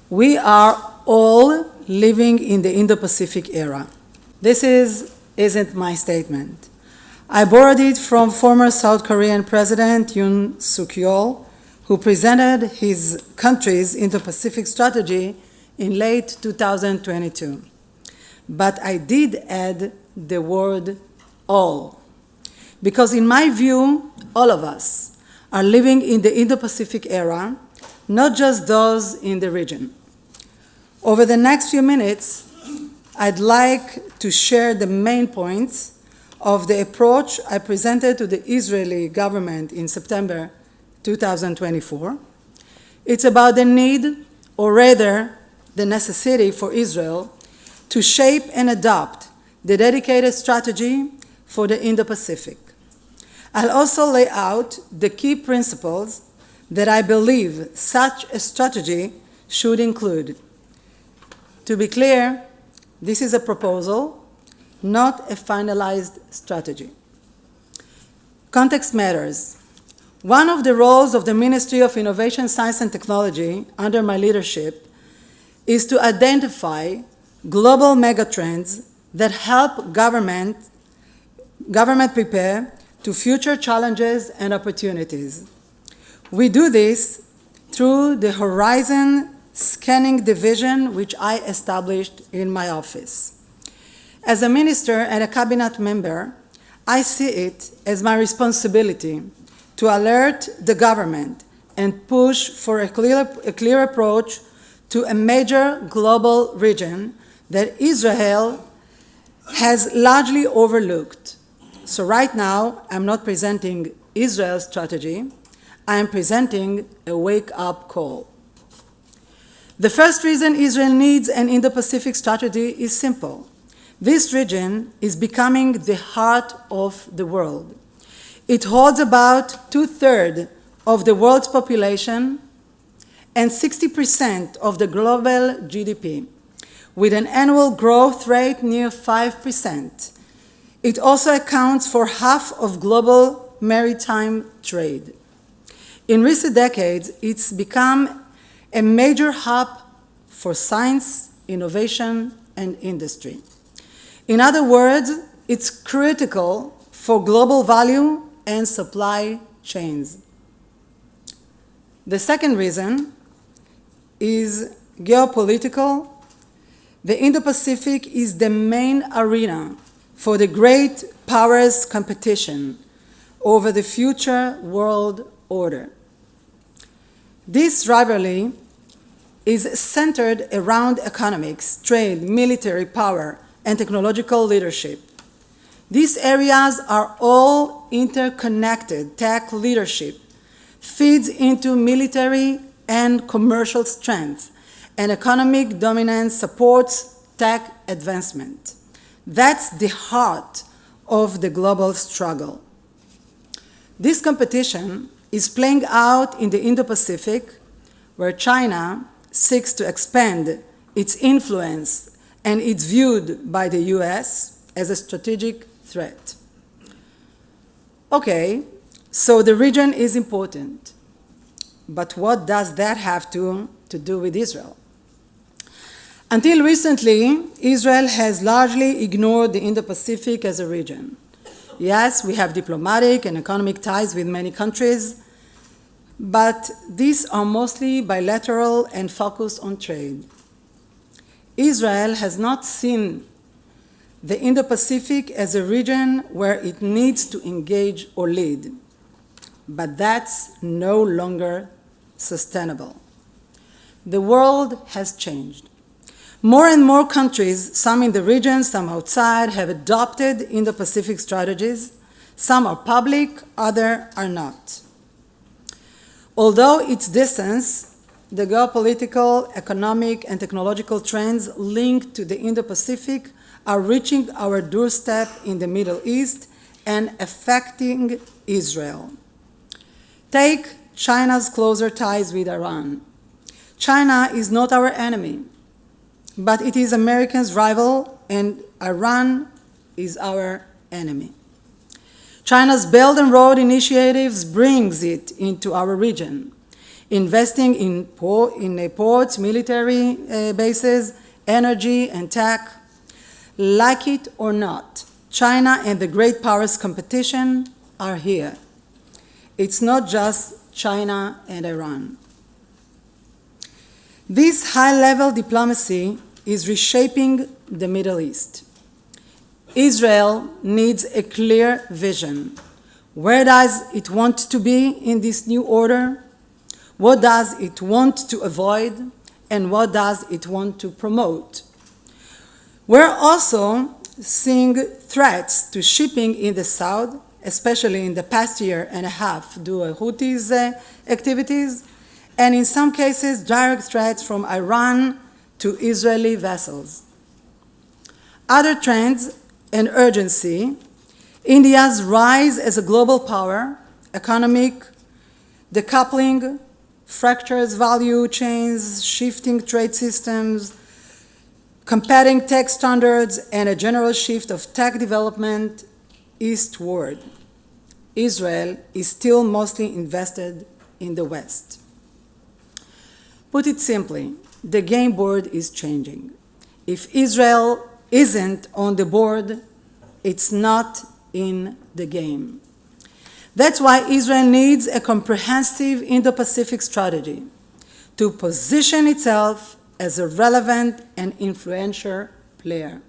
We are all living in the Indo-Pacific era. This isn't my statement. I borrowed it from former South Korean President Yoon Suk-yeol, who presented his country's Indo-Pacific strategy in late 2022. But I did add the word all, because in my view, all of us are living in the Indo-Pacific era, not just those in the region. Over the next few minutes, I'd like to share the main points of the approach I presented to the Israeli government in September 2024. It's about the need, or rather the necessity for Israel to shape and adopt the dedicated strategy for the Indo-Pacific. I'll also lay out the key principles that I believe such a strategy should include. To be clear, this is a proposal, not a finalized strategy. Context matters. One of the roles of the Ministry of Innovation, Science and Technology under my leadership is to identify global megatrends that help government prepare to future challenges and opportunities. We do this through the Horizon Scanning Division, which I established in my office. As a minister and a cabinet member, I see it as my responsibility to alert the government and push for a clear approach to a major global region that Israel has largely overlooked. So right now, I'm not presenting Israel's strategy, I am presenting a wake-up call. The first reason Israel needs an Indo-Pacific strategy is simple. This region is becoming the heart of the world. It holds about 2/3 of the world's population and 60% of the global GDP, with an annual growth rate near 5%. It also accounts for half of global maritime trade. In recent decades, it's become a major hub for science, innovation, and industry. In other words, it's critical for global value and supply chains. The second reason is geopolitical. The Indo-Pacific is the main arena for the great powers competition over the future world order. This rivalry is centered around economics, trade, military power, and technological leadership. These areas are all interconnected. Tech leadership feeds into military and commercial strength, and economic dominance supports tech advancement. That's the heart of the global struggle. This competition is playing out in the Indo-Pacific, where China seeks to expand its influence and it's viewed by the US as a strategic threat. Okay, so the region is important, but what does that have to do with Israel? Until recently, Israel has largely ignored the Indo-Pacific as a region. Yes, we have diplomatic and economic ties with many countries, but these are mostly bilateral and focused on trade. Israel has not seen the Indo-Pacific as a region where it needs to engage or lead, but that's no longer sustainable. The world has changed. More and more countries, some in the region, some outside, have adopted Indo-Pacific strategies. Some are public, others are not. Although it's distance, the geopolitical, economic, and technological trends linked to the Indo-Pacific are reaching our doorstep in the Middle East and affecting Israel. Take China's closer ties with Iran. China is not our enemy, but it is America's rival, and Iran is our enemy. China's Belt and Road initiatives brings it into our region. investing in ports, military bases, energy, and tech. Like it or not, China and the great powers competition are here. It's not just China and Iran. This high-level diplomacy is reshaping the Middle East. Israel needs a clear vision. Where does it want to be in this new order? What does it want to avoid? And what does it want to promote? We're also seeing threats to shipping in the south, especially in the past year and a half due to Houthis' activities, and in some cases, direct threats from Iran to Israeli vessels. Other trends and urgency: India's rise as a global power, economic decoupling, fractures value chains, shifting trade systems, competing tech standards, and a general shift of tech development eastward. Israel is still mostly invested in the West. Put it simply, the game board is changing. If Israel isn't on the board, it's not in the game. That's why Israel needs a comprehensive Indo-Pacific strategy to position itself as a relevant and influential player.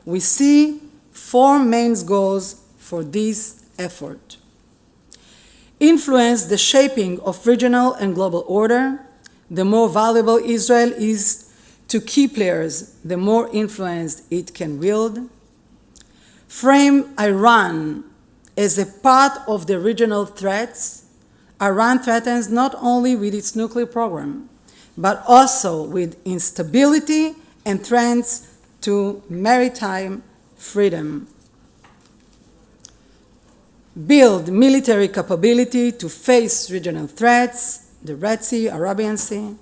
We see four main goals for this effort. Influence the shaping of regional and global order. The more valuable Israel is to key players, the more influence it can wield. Frame Iran as a part of the regional threats. Iran threatens not only with its nuclear program, but also with instability and threats to maritime freedom. Build military capability to face regional threats, the Red Sea, Arabian Sea,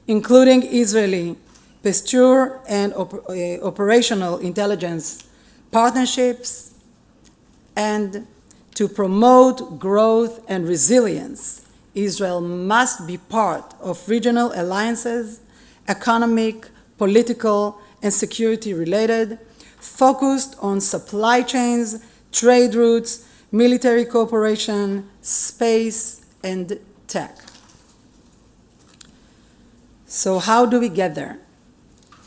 including Israeli posture and operational intelligence partnerships, and to promote growth and resilience. Israel must be part of regional alliances, economic, political, and security-related, focused on supply chains, trade routes, military cooperation, space, and tech. So how do we get there?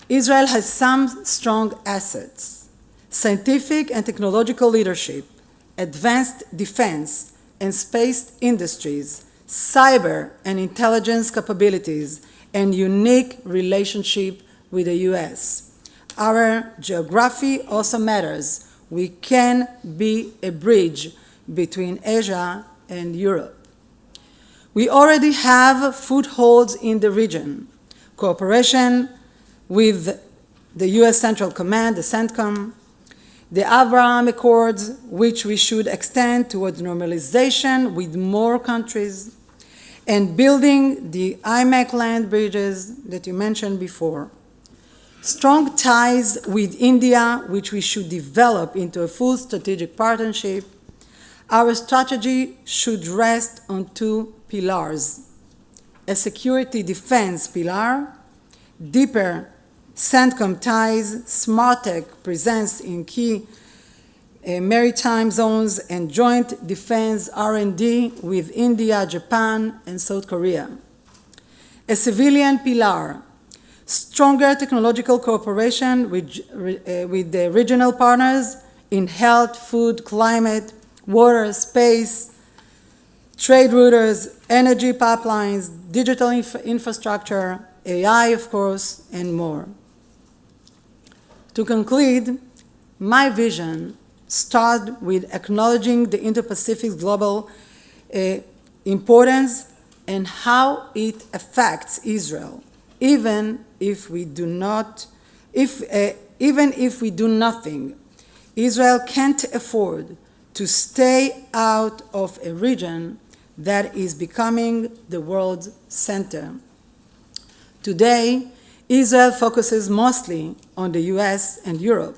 Israel has some strong assets: scientific and technological leadership, advanced defense and space industries, cyber and intelligence capabilities, and unique relationship with the US. Our geography also matters. We can be a bridge between Asia and Europe. We already have footholds in the region. Cooperation with the US Central Command, the CENTCOM, the Abraham Accords, which we should extend towards normalization with more countries, and building the IMEC land bridges that you mentioned before. Strong ties with India, which we should develop into a full strategic partnership. Our strategy should rest on two pillars: a security defense pillar, deeper CENTCOM ties, smart tech presence in key maritime zones, and joint defense R&D with India, Japan, and South Korea. A civilian pillar: stronger technological cooperation with the regional partners in health, food, climate, water, space, trade routes, energy pipelines, digital infrastructure, AI, of course, and more. To conclude, my vision starts with acknowledging the Indo-Pacific's global importance and how it affects Israel, even if we do nothing. Israel can't afford to stay out of a region that is becoming the world's center. Today, Israel focuses mostly on the US and Europe,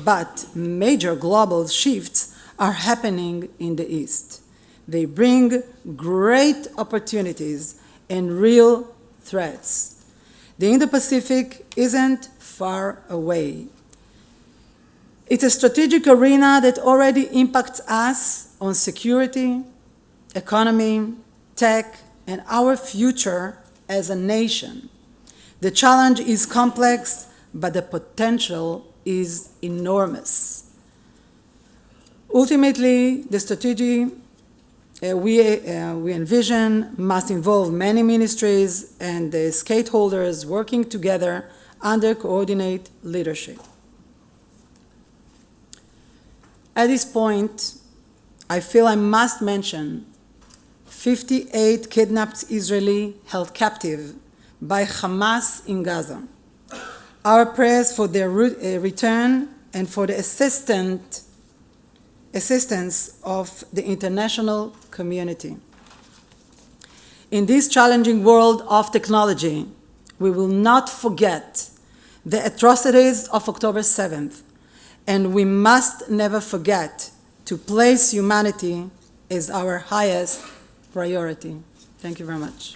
but major global shifts are happening in the East. They bring great opportunities and real threats. The Indo-Pacific isn't far away. It's a strategic arena that already impacts us on security, economy, tech, and our future as a nation. The challenge is complex, but the potential is enormous. Ultimately, the strategy we envision must involve many ministries and the stakeholders working together under coordinated leadership. At this point, I feel I must mention 58 kidnapped Israeli held captive by Hamas in Gaza. Our prayers for their return and for the assistance of the international community. In this challenging world of technology, we will not forget the atrocities of October 7th, and we must never forget to place humanity as our highest priority. Thank you very much.